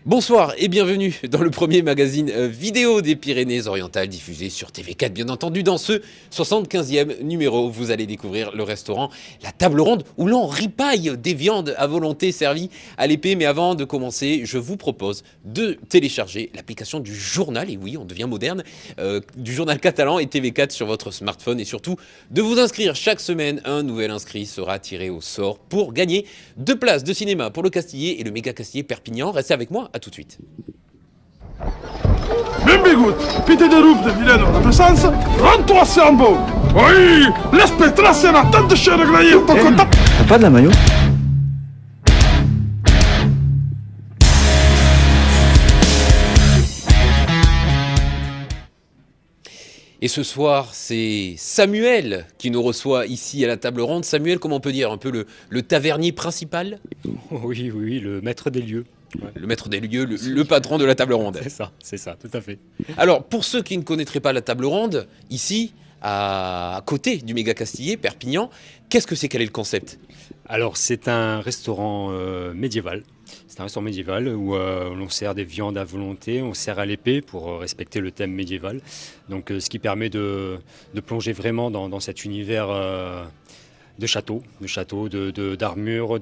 Bonsoir et bienvenue dans le premier magazine vidéo des Pyrénées-Orientales diffusé sur TV4. Bien entendu, dans ce 75e numéro, vous allez découvrir le restaurant La Table Ronde où l'on ripaille des viandes à volonté servies à l'épée. Mais avant de commencer, je vous propose de télécharger l'application du journal, et oui, on devient moderne, du journal catalan et TV4 sur votre smartphone, et surtout de vous inscrire chaque semaine. Un nouvel inscrit sera tiré au sort pour gagner 2 places de cinéma pour le Castillet et le méga Castillet Perpignan. Restez avec moi. À tout de suite. Benvingut, Pite de Rup de Vileno, la presenza, pronto a Sambo. Oui, l'espettrazione a tante scene graillette con ta... T'as pas de la maillot? Et ce soir, c'est Samuel qui nous reçoit ici à la table ronde. Samuel, comment on peut dire, un peu le tavernier principal? Oui, le maître des lieux. Ouais. Le maître des lieux, le patron de la table ronde. C'est ça, tout à fait. Alors, pour ceux qui ne connaîtraient pas la table ronde, ici, à côté du méga Castillet, Perpignan, qu'est-ce que c'est? Quel est le concept? Alors, c'est un restaurant médiéval. C'est un restaurant médiéval où l'on sert des viandes à volonté, on sert à l'épée pour respecter le thème médiéval. Donc, ce qui permet de plonger vraiment dans cet univers de château, d'armure,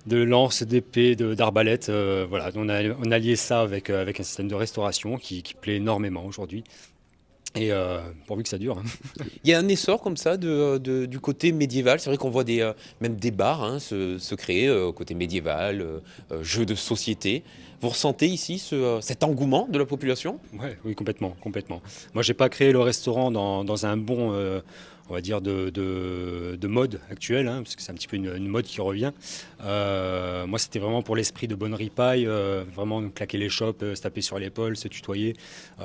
de lances, d'épées, d'arbalètes. Voilà, on a lié ça avec un système de restauration qui plaît énormément aujourd'hui. Et pourvu que ça dure. Il y a un essor comme ça du côté médiéval. C'est vrai qu'on voit même des bars se créer côté médiéval, jeux de société. Vous ressentez ici cet engouement de la population? Oui, complètement. Moi, j'ai pas créé le restaurant dans un bon, on va dire, de mode actuel, parce que c'est un petit peu une mode qui revient. Moi, c'était vraiment pour l'esprit de bonne ripaille, vraiment claquer les chopes, se taper sur l'épaule, se tutoyer.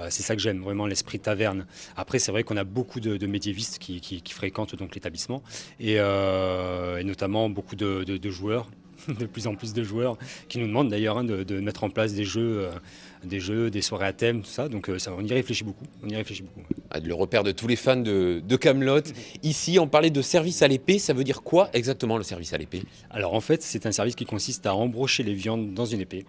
C'est ça que j'aime, vraiment l'esprit taverne. Après, c'est vrai qu'on a beaucoup de médiévistes qui fréquentent donc l'établissement et notamment beaucoup de joueurs. De plus en plus de joueurs qui nous demandent d'ailleurs de mettre en place des jeux, des soirées à thème, tout ça. Donc on y réfléchit beaucoup. Le repère de tous les fans de Kaamelott. Ici, on parlait de service à l'épée. Ça veut dire quoi exactement le service à l'épée? Alors en fait, c'est un service qui consiste à embrocher les viandes dans une épée.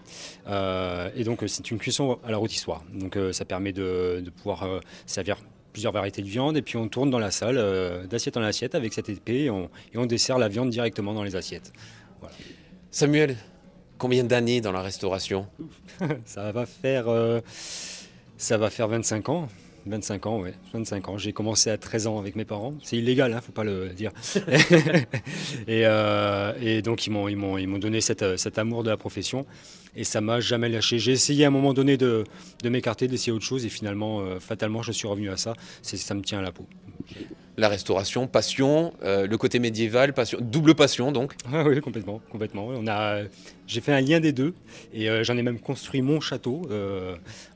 Et donc c'est une cuisson à la rôtissoire. Donc ça permet de pouvoir servir plusieurs variétés de viande, et puis on tourne dans la salle d'assiette en assiette avec cette épée et on dessert la viande directement dans les assiettes. Voilà. Samuel, combien d'années dans la restauration? Ça va faire 25 ans. 25 ans, ouais. 25 ans. J'ai commencé à 13 ans avec mes parents. C'est illégal, faut pas le dire. et donc ils m'ont donné cet amour de la profession et ça m'a jamais lâché. J'ai essayé à un moment donné de m'écarter, d'essayer autre chose et finalement, fatalement, je suis revenu à ça. Ça me tient à la peau. La restauration, passion, le côté médiéval, passion, double passion donc. Ah oui, complètement. J'ai fait un lien des deux et j'en ai même construit mon château.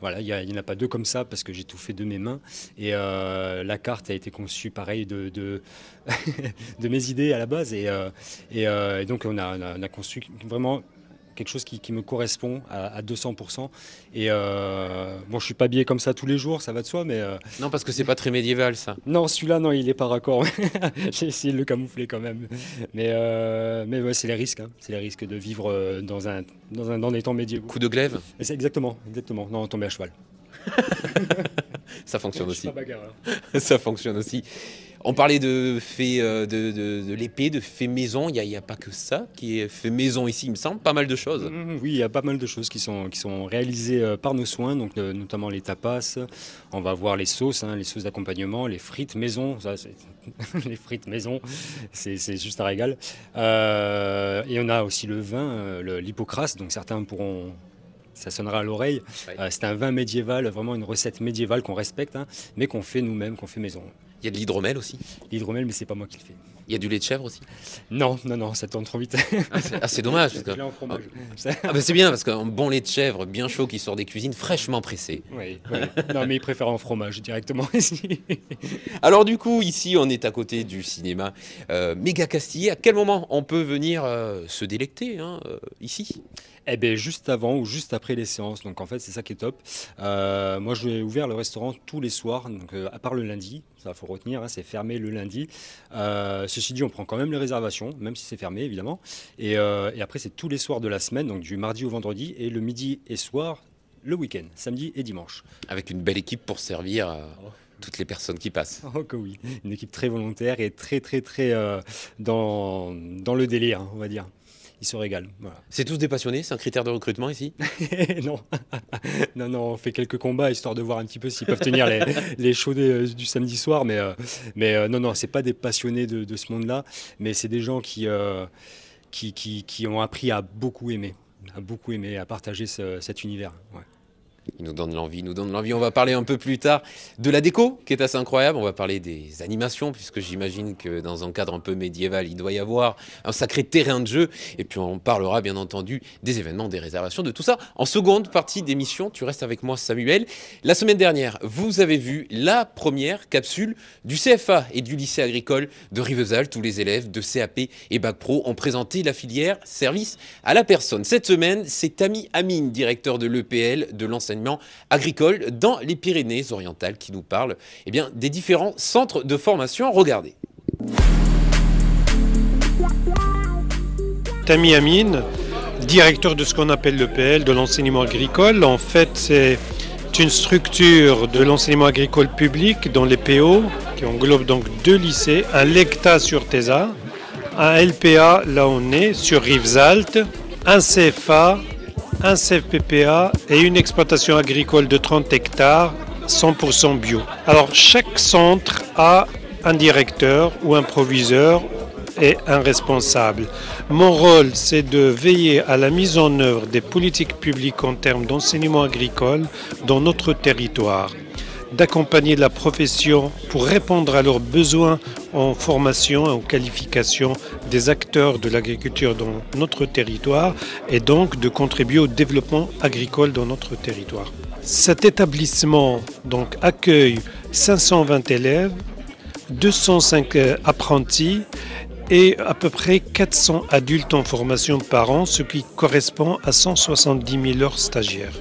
Voilà, il n'y en a pas deux comme ça parce que j'ai tout fait de mes mains. Et la carte a été conçue pareil de mes idées à la base. Et donc on a construit vraiment quelque chose qui me correspond à 200%. Et bon, je suis pas habillé comme ça tous les jours, ça va de soi, mais... Non, parce que c'est pas très médiéval, ça. Non, celui-là, non, il est pas raccord. J'ai essayé de le camoufler quand même. Mais ouais, c'est les risques. C'est les risques de vivre dans des temps médiévaux. Coup de glaive? C'est exactement. Non, tomber à cheval. Ça fonctionne aussi. Je suis pas bagarreur. Ça fonctionne aussi. On parlait de fait de l'épée, de fait maison. Il n'y a pas que ça qui est fait maison ici, il me semble. Pas mal de choses. Oui, il y a pas mal de choses qui sont réalisées par nos soins, donc notamment les tapas. On va voir les sauces d'accompagnement, les frites maison. Ça, les frites maison, c'est juste un régal. Et on a aussi le vin, l'hypocrase. Donc certains pourront... Ça sonnera à l'oreille. C'est un vin médiéval, vraiment une recette médiévale qu'on respecte, mais qu'on fait nous-mêmes, qu'on fait maison. Il y a de l'hydromel aussi. L'hydromel, mais c'est pas moi qui le fais. Il y a du lait de chèvre aussi. Non, ça tourne trop vite. C'est dommage. Parce que... Je l'ai en fromage. C'est bien, parce qu'un bon lait de chèvre bien chaud qui sort des cuisines, fraîchement pressé. Oui. Non, mais il préfère en fromage directement ici. Alors du coup, ici, on est à côté du cinéma méga Castillet. À quel moment on peut venir se délecter ici? Eh bien, juste avant ou juste après les séances. Donc en fait, c'est ça qui est top. Moi, j'ai ouvert le restaurant tous les soirs, donc à part le lundi. Ça, faut retenir, hein, c'est fermé le lundi. Ceci dit, on prend quand même les réservations, même si c'est fermé, évidemment. Et après, c'est tous les soirs de la semaine, donc du mardi au vendredi, et le midi et soir, le week-end, samedi et dimanche. Avec une belle équipe pour servir toutes les personnes qui passent. Oh que oui, une équipe très volontaire et très dans le délire, on va dire. Ils se régalent. Voilà. C'est tous des passionnés, c'est un critère de recrutement ici? Non. non, on fait quelques combats histoire de voir un petit peu s'ils peuvent tenir les shows du samedi soir, mais non, c'est pas des passionnés de ce monde-là, mais c'est des gens qui ont appris à beaucoup aimer, à partager cet univers. Ouais. Il nous donne l'envie, On va parler un peu plus tard de la déco, qui est assez incroyable. On va parler des animations, puisque j'imagine que dans un cadre un peu médiéval, il doit y avoir un sacré terrain de jeu. Et puis on parlera bien entendu des événements, des réservations, de tout ça. En seconde partie d'émission, tu restes avec moi, Samuel. La semaine dernière, vous avez vu la première capsule du CFA et du lycée agricole de Rivesaltes, où les élèves de CAP et Bac Pro ont présenté la filière service à la personne. Cette semaine, c'est Tami Amine, directeur de l'EPL de l'enseignement agricole dans les Pyrénées-Orientales, qui nous parle des différents centres de formation. Regardez. Tami Amine, directeur de ce qu'on appelle l'EPL, de l'enseignement agricole. En fait, c'est une structure de l'enseignement agricole public dans les PO, qui englobe donc 2 lycées, un LECTA sur Téza, un LPA, là on est, sur Rivesaltes, un CFA, un CFPPA et une exploitation agricole de 30 hectares, 100% bio. Alors chaque centre a un directeur ou un proviseur et un responsable. Mon rôle, c'est de veiller à la mise en œuvre des politiques publiques en termes d'enseignement agricole dans notre territoire, d'accompagner la profession pour répondre à leurs besoins en formation et en qualification des acteurs de l'agriculture dans notre territoire et donc de contribuer au développement agricole dans notre territoire. Cet établissement donc accueille 520 élèves, 205 apprentis et à peu près 400 adultes en formation par an, ce qui correspond à 170 000 heures stagiaires.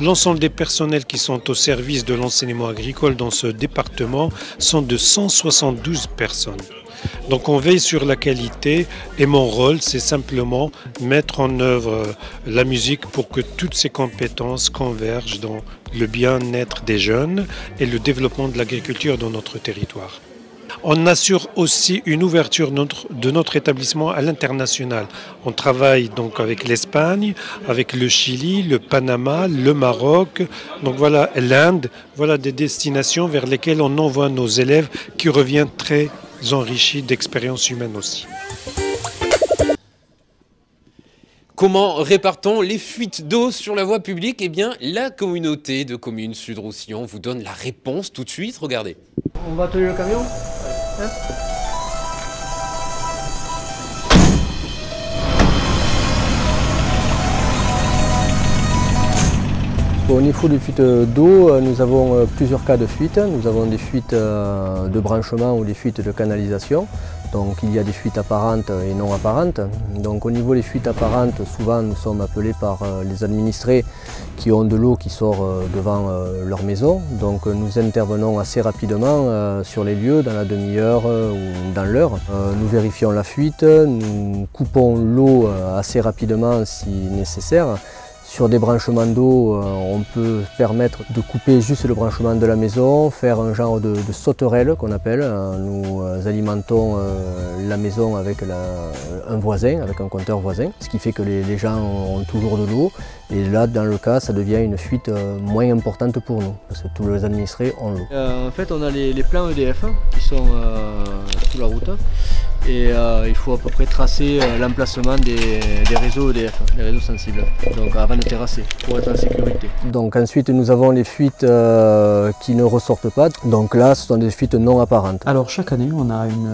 L'ensemble des personnels qui sont au service de l'enseignement agricole dans ce département sont de 172 personnes. Donc on veille sur la qualité et mon rôle, c'est simplement mettre en œuvre la musique pour que toutes ces compétences convergent dans le bien-être des jeunes et le développement de l'agriculture dans notre territoire. On assure aussi une ouverture de notre établissement à l'international. On travaille donc avec l'Espagne, avec le Chili, le Panama, le Maroc, donc voilà l'Inde, voilà des destinations vers lesquelles on envoie nos élèves qui reviennent très enrichis d'expériences humaines aussi. Comment répare-t-on les fuites d'eau sur la voie publique? Eh bien, la communauté de communes Sud-Roussillon vous donne la réponse tout de suite. Regardez. On va atteler le camion, hein? Au niveau des fuites d'eau, nous avons plusieurs cas de fuite. Nous avons des fuites de branchement ou des fuites de canalisation. Donc il y a des fuites apparentes et non apparentes. Donc au niveau des fuites apparentes, souvent nous sommes appelés par les administrés qui ont de l'eau qui sort devant leur maison. Donc nous intervenons assez rapidement sur les lieux, dans la demi-heure ou dans l'heure. Nous vérifions la fuite, nous coupons l'eau assez rapidement si nécessaire. Sur des branchements d'eau, on peut permettre de couper juste le branchement de la maison, faire un genre de sauterelle qu'on appelle. Nous alimentons la maison avec un voisin, avec un compteur voisin, ce qui fait que les gens ont toujours de l'eau. Et là, dans le cas, ça devient une fuite moins importante pour nous, parce que tous les administrés ont l'eau. En fait, on a les plans EDF qui sont sous la route. Et il faut à peu près tracer l'emplacement des réseaux EDF, les réseaux sensibles, donc avant de terrasser, pour être en sécurité. Donc ensuite nous avons les fuites qui ne ressortent pas, donc là ce sont des fuites non apparentes. Alors chaque année on a une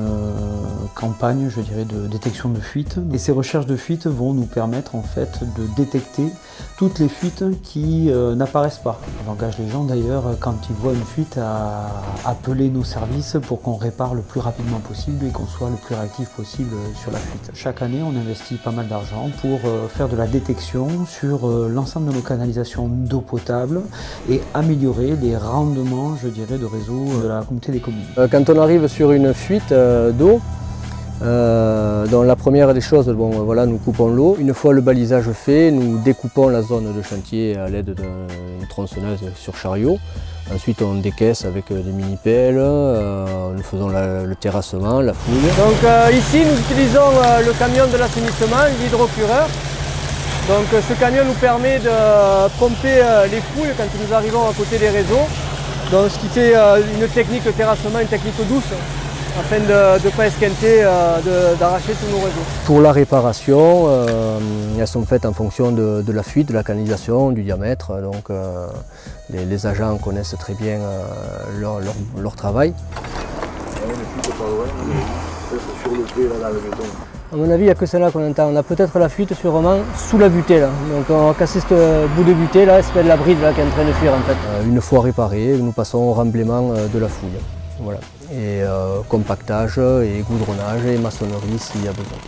campagne, je dirais, de détection de fuites, et ces recherches de fuites vont nous permettre en fait de détecter toutes les fuites qui n'apparaissent pas. On engage les gens d'ailleurs, quand ils voient une fuite, à appeler nos services pour qu'on répare le plus rapidement possible et qu'on soit le plus plus réactif possible sur la fuite. Chaque année, on investit pas mal d'argent pour faire de la détection sur l'ensemble de nos canalisations d'eau potable et améliorer les rendements, je dirais, de réseau de la communauté des communes. Quand on arrive sur une fuite d'eau, donc la première des choses, voilà, nous coupons l'eau. Une fois le balisage fait, nous découpons la zone de chantier à l'aide d'une tronçonneuse sur chariot. Ensuite on décaisse avec des mini-pelles, nous faisons le terrassement, la fouille. Donc ici nous utilisons le camion de l'assainissement, l'hydrocureur. Donc ce camion nous permet de pomper les fouilles quand nous arrivons à côté des réseaux. Donc ce qui fait une technique de terrassement, une technique douce, afin de ne pas esquinter, d'arracher tous nos réseaux. Pour la réparation, elles sont faites en fonction de la fuite, de la canalisation, du diamètre. Donc les agents connaissent très bien leur travail. À mon avis, il n'y a que celle-là qu'on entend. On a peut-être la fuite sûrement sous la butée là. Donc on va casser ce bout de butée là, c'est la bride là qui est en train de fuir en fait. Une fois réparée, nous passons au remblaiement de la fouille. Voilà. Et compactage et goudronnage et maçonnerie s'il y a besoin.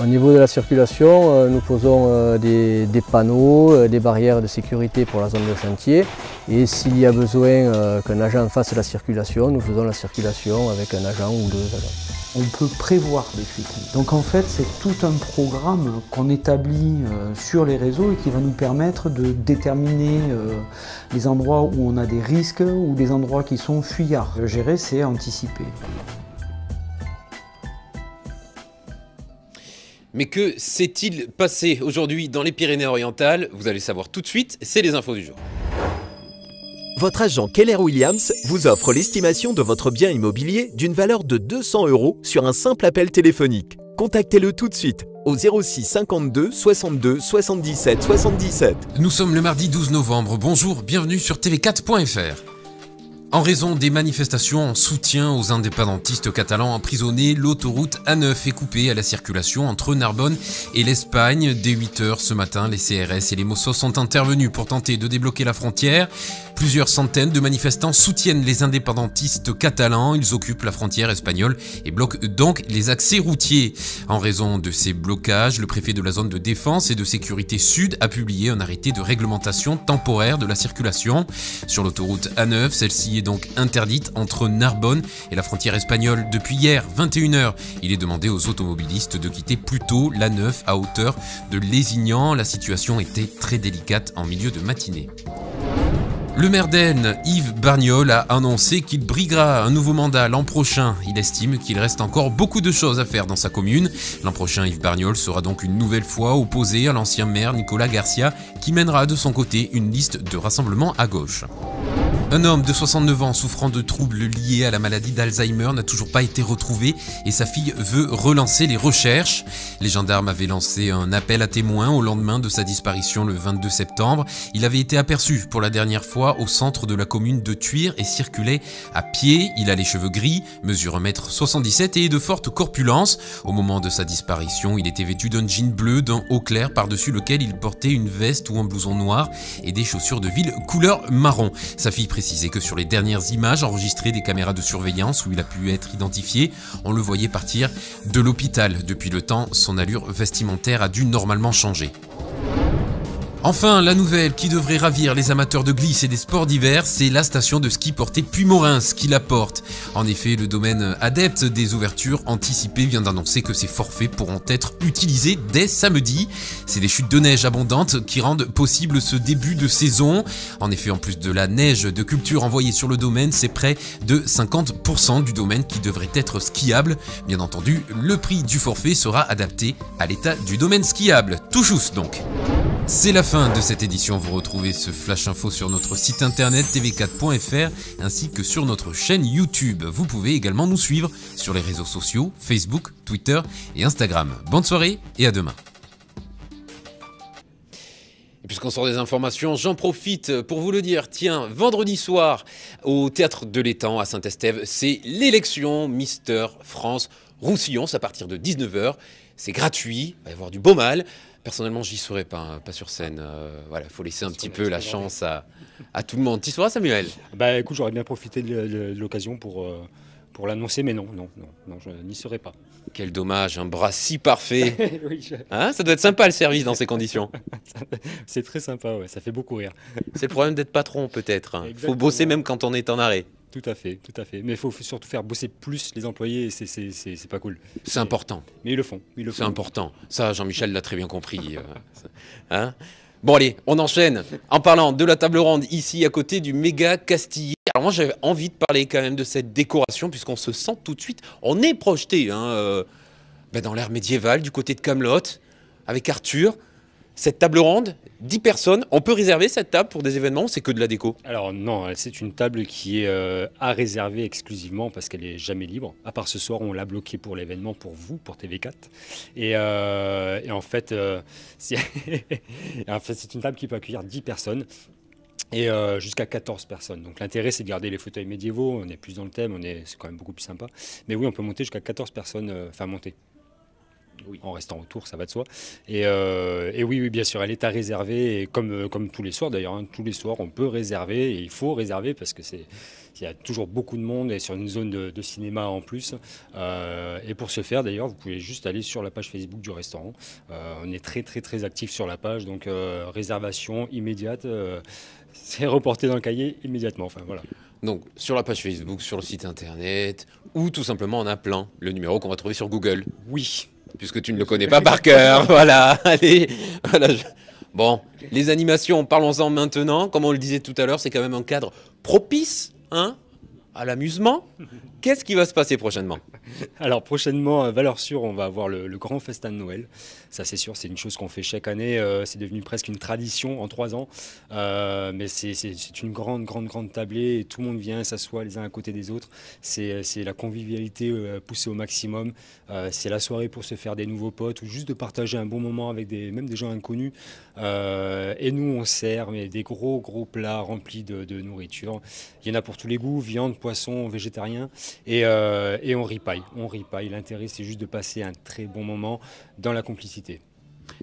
Au niveau de la circulation, nous posons des panneaux, des barrières de sécurité pour la zone de chantier. Et s'il y a besoin qu'un agent fasse la circulation, nous faisons la circulation avec un agent ou deux agents. On peut prévoir des fuites. Donc en fait, c'est tout un programme qu'on établit sur les réseaux et qui va nous permettre de déterminer les endroits où on a des risques ou des endroits qui sont fuyards. Gérer, c'est anticiper. Mais que s'est-il passé aujourd'hui dans les Pyrénées-Orientales? Vous allez savoir tout de suite, c'est les infos du jour. Votre agent Keller Williams vous offre l'estimation de votre bien immobilier d'une valeur de 200 € sur un simple appel téléphonique. Contactez-le tout de suite au 06 52 62 77 77. Nous sommes le mardi 12 novembre. Bonjour, bienvenue sur tv4.fr. En raison des manifestations en soutien aux indépendantistes catalans emprisonnés, l'autoroute A9 est coupée à la circulation entre Narbonne et l'Espagne. Dès 8 h ce matin, les CRS et les Mossos sont intervenus pour tenter de débloquer la frontière. Plusieurs centaines de manifestants soutiennent les indépendantistes catalans. Ils occupent la frontière espagnole et bloquent donc les accès routiers. En raison de ces blocages, le préfet de la zone de défense et de sécurité sud a publié un arrêté de réglementation temporaire de la circulation. Sur l'autoroute A9, celle-ci est donc interdite entre Narbonne et la frontière espagnole depuis hier, 21 h. Il est demandé aux automobilistes de quitter plus tôt l'A9 à hauteur de Lézignan. La situation était très délicate en milieu de matinée. Le maire d'Aisne, Yves Barniol, a annoncé qu'il briguera un nouveau mandat l'an prochain. Il estime qu'il reste encore beaucoup de choses à faire dans sa commune. L'an prochain, Yves Barniol sera donc une nouvelle fois opposé à l'ancien maire Nicolas Garcia, qui mènera de son côté une liste de rassemblement à gauche. Un homme de 69 ans souffrant de troubles liés à la maladie d'Alzheimer n'a toujours pas été retrouvé et sa fille veut relancer les recherches. Les gendarmes avaient lancé un appel à témoins au lendemain de sa disparition le 22 septembre. Il avait été aperçu pour la dernière fois au centre de la commune de Thuir et circulait à pied. Il a les cheveux gris, mesure 1,77 m et est de forte corpulence. Au moment de sa disparition, il était vêtu d'un jean bleu, d'un haut clair par-dessus lequel il portait une veste ou un blouson noir et des chaussures de ville couleur marron. Sa fille précisait que sur les dernières images enregistrées des caméras de surveillance où il a pu être identifié, on le voyait partir de l'hôpital. Depuis le temps, son allure vestimentaire a dû normalement changer. Enfin, la nouvelle qui devrait ravir les amateurs de glisse et des sports d'hiver, c'est la station de ski portée Puymorins qui la porte. En effet, le domaine adepte des ouvertures anticipées vient d'annoncer que ces forfaits pourront être utilisés dès samedi. C'est des chutes de neige abondantes qui rendent possible ce début de saison. En effet, en plus de la neige de culture envoyée sur le domaine, c'est près de 50% du domaine qui devrait être skiable. Bien entendu, le prix du forfait sera adapté à l'état du domaine skiable. Tout chousse donc. C'est la fin de cette édition. Vous retrouvez ce flash info sur notre site internet tv4.fr ainsi que sur notre chaîne YouTube. Vous pouvez également nous suivre sur les réseaux sociaux, Facebook, Twitter et Instagram. Bonne soirée et à demain. Et puisqu'on sort des informations, j'en profite pour vous le dire. Tiens, vendredi soir, au Théâtre de l'Étang à Saint-Estève, c'est l'élection Mister France Roussillon. C'est à partir de 19 h. C'est gratuit, il va y avoir du beau mal. Personnellement, j'y serai pas sur scène. Voilà, faut laisser un petit peu la chance à tout le monde. Tu seras, Samuel? Bah écoute, j'aurais bien profité de l'occasion pour pour l'annoncer, mais non, je n'y serai pas. Quel dommage, un bras si parfait. Oui, Hein, ça doit être sympa le service dans ces conditions. c'est très sympa, ouais, ça fait beaucoup rire. C'est le problème d'être patron peut-être. Hein. Faut Exactement. bosser même quand on est en arrêt. Tout à fait. Mais il faut surtout faire bosser plus les employés, et c'est pas cool. C'est important. Mais ils le font. C'est important. Ça, Jean-Michel l'a très bien compris. Hein. Bon allez, on enchaîne en parlant de la table ronde ici à côté du méga Castillet. Alors moi j'avais envie de parler quand même de cette décoration puisqu'on se sent tout de suite, on est projeté dans l'ère médiévale du côté de Kaamelott avec Arthur. Cette table ronde, 10 personnes, on peut réserver cette table pour des événements ou c'est que de la déco? Alors non, c'est une table qui est à réserver exclusivement parce qu'elle est jamais libre. À part ce soir, on l'a bloquée pour l'événement, pour vous, pour TV4. Et en fait, c'est une table qui peut accueillir 10 personnes. Et jusqu'à 14 personnes. Donc l'intérêt, c'est de garder les fauteuils médiévaux. On est plus dans le thème, c'est quand même beaucoup plus sympa. Mais oui, on peut monter jusqu'à 14 personnes, monter. Oui. En restant autour, ça va de soi. Et oui, bien sûr, elle est à réserver. Et comme tous les soirs d'ailleurs, hein, tous les soirs, on peut réserver. Et il faut réserver parce que il y a toujours beaucoup de monde et sur une zone de cinéma en plus. Et pour ce faire, d'ailleurs, vous pouvez juste aller sur la page Facebook du restaurant. On est très, très, très actifs sur la page. Donc, réservation immédiate. C'est reporté dans le cahier immédiatement. Enfin, voilà. Donc, sur la page Facebook, sur le site internet, ou tout simplement en appelant le numéro qu'on va trouver sur Google. Oui. Puisque tu ne le connais pas par cœur. Voilà, allez. Voilà. Bon, les animations, parlons-en maintenant. Comme on le disait tout à l'heure, c'est quand même un cadre propice à l'amusement. Qu'est-ce qui va se passer prochainement? Alors prochainement, valeur sûre, on va avoir le grand festin de Noël. Ça c'est sûr, c'est une chose qu'on fait chaque année. C'est devenu presque une tradition en 3 ans. Mais c'est une grande tablée et tout le monde vient s'assoit les uns à côté des autres. C'est la convivialité poussée au maximum. C'est la soirée pour se faire des nouveaux potes ou juste de partager un bon moment avec même des gens inconnus. Et nous on sert des gros plats remplis de nourriture. Il y en a pour tous les goûts, viande, poisson, végétarien. Et on ripaille. L'intérêt, c'est juste de passer un très bon moment dans la complicité.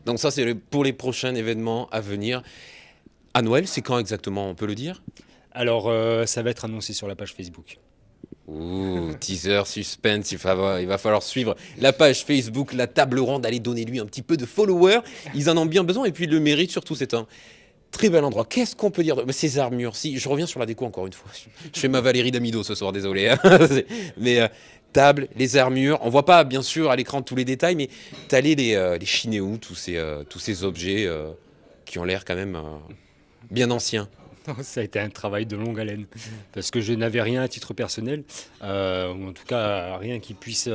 Donc ça, c'est pour les prochains événements à venir. À Noël, c'est quand exactement, on peut le dire? Alors, ça va être annoncé sur la page Facebook. Ouh, teaser, suspense, il va falloir suivre la page Facebook, la table ronde, aller donner lui un petit peu de followers. Ils en ont bien besoin et puis ils le méritent surtout, c'est un très bel endroit. Qu'est-ce qu'on peut dire de ces armures? Si, je reviens sur la déco encore une fois. Je fais ma Valérie Damido ce soir, désolé. Mais table, les armures, on voit pas bien sûr à l'écran tous les détails, mais t'as les chinéos, tous ces objets qui ont l'air quand même bien anciens. Ça a été un travail de longue haleine parce que je n'avais rien à titre personnel, ou en tout cas rien qui puisse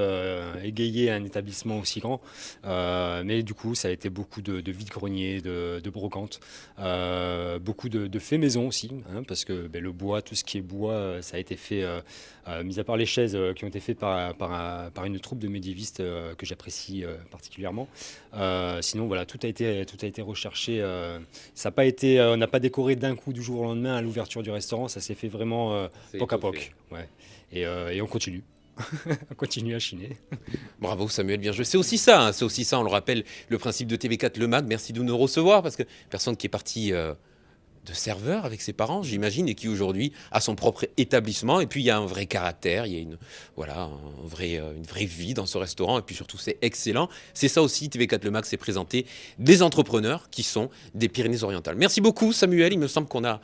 égayer un établissement aussi grand. Mais du coup, ça a été beaucoup de vide-greniers, de brocantes, beaucoup de faits maison aussi, parce que le bois, tout ce qui est bois, ça a été fait, mis à part les chaises qui ont été faites par une troupe de médiévistes que j'apprécie particulièrement. Sinon, voilà, tout a été recherché. Ça n'a pas été, on n'a pas décoré d'un coup du jour au lendemain à l'ouverture du restaurant, ça s'est fait vraiment poc à poc. Ouais. Et on continue. On continue à chiner. Bravo Samuel, bien joué. C'est aussi ça, on le rappelle, le principe de TV4 Le Mag. Merci de nous recevoir parce que personne qui est parti de serveur avec ses parents, j'imagine, et qui aujourd'hui a son propre établissement. Et puis il y a un vrai caractère, il y a une vraie vie dans ce restaurant. Et puis surtout, c'est excellent. C'est ça aussi, TV4 Le Mag, c'est présenter des entrepreneurs qui sont des Pyrénées-Orientales. Merci beaucoup Samuel, il me semble qu'on a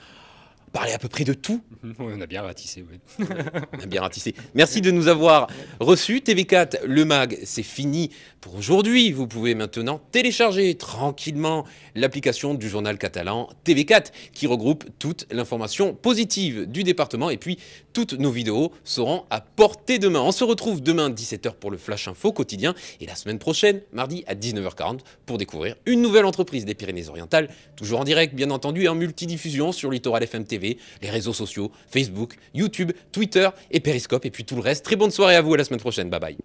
parlé à peu près de tout. On a bien ratissé, oui. On a bien ratissé. Merci de nous avoir reçus. TV4 Le Mag, c'est fini pour aujourd'hui. Vous pouvez maintenant télécharger tranquillement l'application du journal catalan TV4 qui regroupe toute l'information positive du département. Et puis, toutes nos vidéos seront à portée de main. On se retrouve demain 17h pour le Flash Info quotidien et la semaine prochaine, mardi à 19h40 pour découvrir une nouvelle entreprise des Pyrénées-Orientales. Toujours en direct, bien entendu, et en multidiffusion sur Littoral FM TV, les réseaux sociaux, Facebook, YouTube, Twitter et Periscope et puis tout le reste. Très bonne soirée à vous, à la semaine prochaine. Bye bye.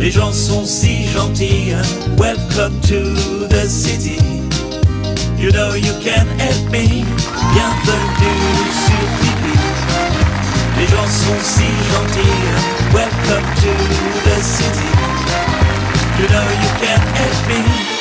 Les gens sont si Welcome to the city. You know you can help me. Bienvenue sur Tipeee. Les gens sont si gentils. Welcome to the city. You know you can help me.